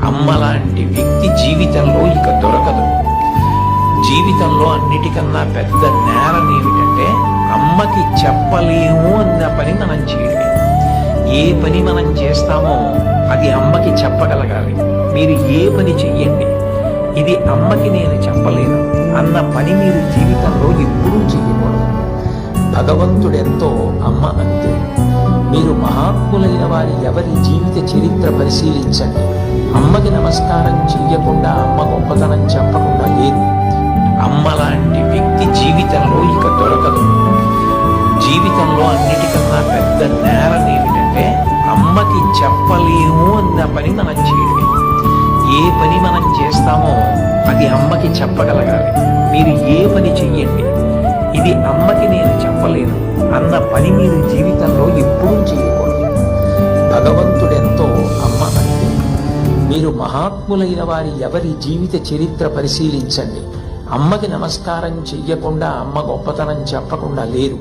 అమ్మ లాంటి వ్యక్తి జీవితంలో ఇక దొరకదు. జీవితంలో అన్నిటికన్నా పెద్ద నేరం ఏమిటంటే అమ్మకి చెప్పలేము అన్న పని మనం చేయడమే. ఏ పని మనం చేస్తామో అది అమ్మకి చెప్పగలగాలి. మీరు ఏ పని చెయ్యండి, ఇది అమ్మకి నేను చెప్పలేను అన్న పని మీరు జీవితంలో ఎప్పుడూ చెయ్యకూడదు. భగవంతుడెంతో అమ్మ అంతే. మీరు మహాత్ములైన వారి ఎవరి జీవిత చరిత్ర పరిశీలించండి. అమ్మకి నమస్కారం చెయ్యకుండా అమ్మ గొప్పతనం చెప్పకుండా లేదు. అమ్మ లాంటి వ్యక్తి జీవితంలో ఇక దొరకదు. జీవితంలో అన్నిటికన్నా పెద్ద నేరం ఏమిటంటే అమ్మకి చెప్పలేము అన్న పని మనం చేయడమే. ఏ పని మనం చేస్తామో అది అమ్మకి చెప్పగలగాలి. మీరు ఏ పని చెయ్యండి, ఇది అమ్మకి నేను చెప్పలేను అన్న పని మీరు జీవితంలో ఎప్పుడూ చేయకూడదు. భగవంతుడెంతో అమ్మ అంతే. మీరు మహాత్ములైన వారి ఎవరి జీవిత చరిత్ర పరిశీలించండి. అమ్మకి నమస్కారం చెయ్యకుండా అమ్మ గొప్పతనం చెప్పకుండా లేరు.